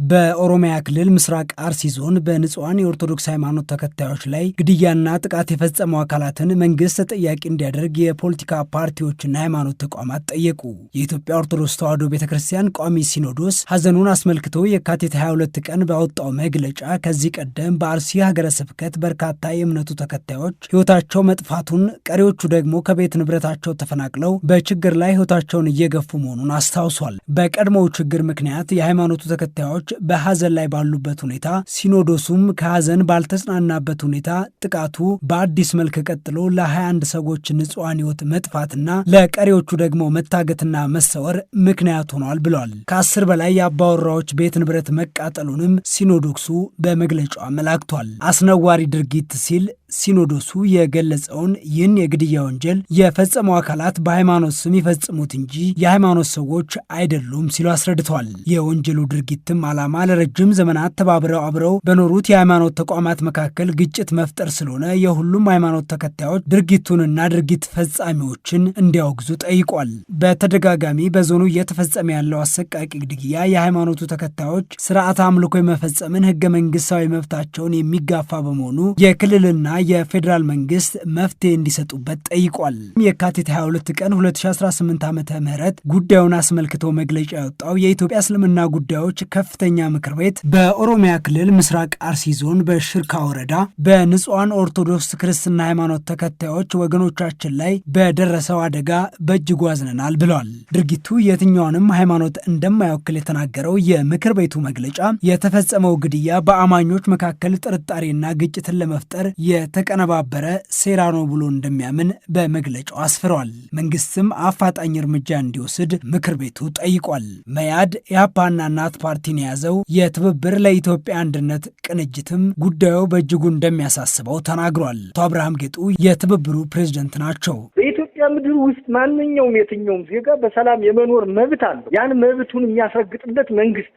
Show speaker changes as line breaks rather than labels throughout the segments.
በኦሮሚያ ክልል ምስራቅ አርሲ ዞን በንጹሃን የኦርቶዶክስ ሃይማኖት ተከታዮች ላይ ግድያና ጥቃት የፈጸሙ አካላትን መንግስት ተጠያቂ እንዲያደርግ የፖለቲካ ፓርቲዎችና ሃይማኖት ተቋማት ጠየቁ። የኢትዮጵያ ኦርቶዶክስ ተዋሕዶ ቤተክርስቲያን ቋሚ ሲኖዶስ ሐዘኑን አስመልክቶ የካቲት 22 ቀን ባወጣው መግለጫ ከዚህ ቀደም በአርሲ ሀገረ ስብከት በርካታ የእምነቱ ተከታዮች ሕይወታቸው መጥፋቱን፣ ቀሪዎቹ ደግሞ ከቤት ንብረታቸው ተፈናቅለው በችግር ላይ ሕይወታቸውን እየገፉ መሆኑን አስታውሷል። በቀድሞው ችግር ምክንያት የሃይማኖቱ ተከታዮች በሐዘን ላይ ባሉበት ሁኔታ ሲኖዶሱም ከሐዘን ባልተጽናናበት ሁኔታ ጥቃቱ በአዲስ መልክ ቀጥሎ ለ21 ሰዎች ንጹሃን ሕይወት መጥፋትና ለቀሪዎቹ ደግሞ መታገትና መሰወር ምክንያት ሆኗል ብሏል። ከ10 በላይ የአባወራዎች ቤት ንብረት መቃጠሉንም ሲኖዶሱ በመግለጫው አመላክቷል። አስነዋሪ ድርጊት ሲል ሲኖዶሱ የገለጸውን ይህን የግድያ ወንጀል የፈጸሙ አካላት በሃይማኖት ስም ይፈጽሙት እንጂ የሃይማኖት ሰዎች አይደሉም ሲሉ አስረድተዋል። የወንጀሉ ድርጊትም ዓላማ ለረጅም ዘመናት ተባብረው አብረው በኖሩት የሃይማኖት ተቋማት መካከል ግጭት መፍጠር ስለሆነ የሁሉም ሃይማኖት ተከታዮች ድርጊቱንና ድርጊት ፈጻሚዎችን እንዲያወግዙ ጠይቋል። በተደጋጋሚ በዞኑ እየተፈጸመ ያለው አሰቃቂ ግድያ የሃይማኖቱ ተከታዮች ስርዓተ አምልኮ የመፈጸምን ህገ መንግስታዊ መብታቸውን የሚጋፋ በመሆኑ የክልልና የፌዴራል መንግስት መፍትሄ እንዲሰጡበት ጠይቋል። የካቲት 22 ቀን 2018 ዓ.ም ጉዳዩን አስመልክቶ መግለጫ ያወጣው የኢትዮጵያ እስልምና ጉዳዮች ከፍተኛ ምክር ቤት በኦሮሚያ ክልል ምስራቅ አርሲ ዞን በሽርካ ወረዳ በንጹሃን ኦርቶዶክስ ክርስትና ሃይማኖት ተከታዮች ወገኖቻችን ላይ በደረሰው አደጋ በእጅጉ አዝነናል ብለዋል። ድርጊቱ የትኛውንም ሃይማኖት እንደማይወክል የተናገረው የምክር ቤቱ መግለጫ የተፈጸመው ግድያ በአማኞች መካከል ጥርጣሬና ግጭትን ለመፍጠር የተቀነባበረ ሴራ ነው ብሎ እንደሚያምን በመግለጫው አስፍረዋል። መንግስትም አፋጣኝ እርምጃ እንዲወስድ ምክር ቤቱ ጠይቋል። መያድ ኢህአፓና እናት ፓርቲን የያዘው የትብብር ለኢትዮጵያ አንድነት ቅንጅትም ጉዳዩ በእጅጉ እንደሚያሳስበው ተናግሯል። አቶ አብርሃም ጌጡ የትብብሩ ፕሬዝደንት ናቸው።
በኢትዮጵያ ምድር ውስጥ ማንኛውም የትኛውም ዜጋ በሰላም የመኖር መብት አለው። ያን መብቱን የሚያስረግጥለት መንግስት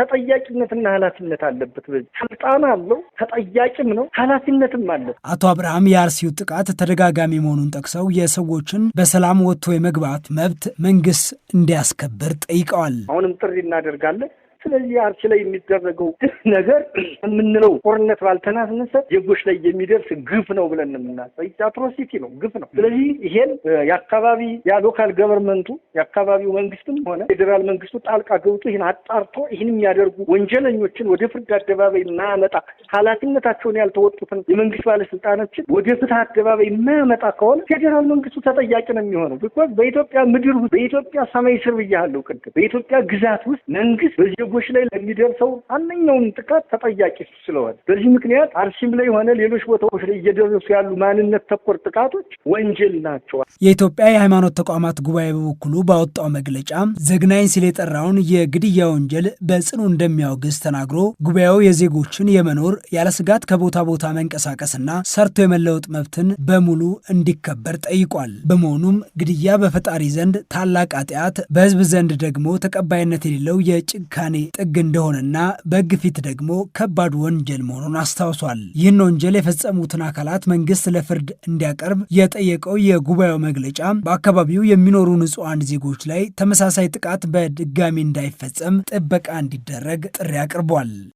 ተጠያቂነትና ኃላፊነት አለበት። በዚህ ስልጣን አለው፣ ተጠያቂም ነው፣ ኃላፊነትም አለ።
አቶ አብርሃም የአርሲው ጥቃት ተደጋጋሚ መሆኑን ጠቅሰው የሰዎችን በሰላም ወጥቶ የመግባት መብት መንግስት እንዲያስከብር ጠይቀዋል።
አሁንም ጥሪ እናደርጋለን። ስለዚህ አርሲ ላይ የሚደረገው ነገር የምንለው ጦርነት ባልተናነሰ ዜጎች ላይ የሚደርስ ግፍ ነው ብለን የምናስበው አትሮሲቲ ነው፣ ግፍ ነው። ስለዚህ ይሄን የአካባቢ ሎካል ገቨርንመንቱ የአካባቢው መንግስትም ሆነ ፌዴራል መንግስቱ ጣልቃ ገብቶ ይህን አጣርቶ ይህን የሚያደርጉ ወንጀለኞችን ወደ ፍርድ አደባባይ ማያመጣ ኃላፊነታቸውን ያልተወጡትን የመንግስት ባለስልጣኖችን ወደ ፍትህ አደባባይ ማያመጣ ከሆነ ፌዴራል መንግስቱ ተጠያቂ ነው የሚሆነው። ቢኮዝ በኢትዮጵያ ምድር ውስጥ በኢትዮጵያ ሰማይ ስር ብያለሁ ቅድም በኢትዮጵያ ግዛት ውስጥ መንግስት በዜጎች ላይ ለሚደርሰው አንደኛውን ጥቃት ተጠያቂ ስለሆነ በዚህ ምክንያት አርሲም ላይ ሆነ ሌሎች ቦታዎች ላይ እየደረሱ ያሉ ማንነት ተኮር ጥቃቶች ወንጀል ናቸው።
የኢትዮጵያ የሃይማኖት ተቋማት ጉባኤ በበኩሉ ባወጣው መግለጫ ዘግናኝ ሲል የጠራውን የግድያ ወንጀል በጽኑ እንደሚያወግዝ ተናግሮ ጉባኤው የዜጎችን የመኖር ያለ ስጋት ከቦታ ቦታ መንቀሳቀስና ሰርቶ የመለወጥ መብትን በሙሉ እንዲከበር ጠይቋል። በመሆኑም ግድያ በፈጣሪ ዘንድ ታላቅ ኃጢአት፣ በህዝብ ዘንድ ደግሞ ተቀባይነት የሌለው የጭካኔ ጥግ እንደሆነና በሕግ ፊት ደግሞ ከባድ ወንጀል መሆኑን አስታውሷል። ይህን ወንጀል የፈጸሙትን አካላት መንግስት ለፍርድ እንዲያቀርብ የጠየቀው የጉባኤው መግለጫ በአካባቢው የሚኖሩ ንጹሃን ዜጎች ላይ ተመሳሳይ ጥቃት በድጋሚ እንዳይፈጸም ጥበቃ እንዲደረግ ጥሪ አቅርቧል።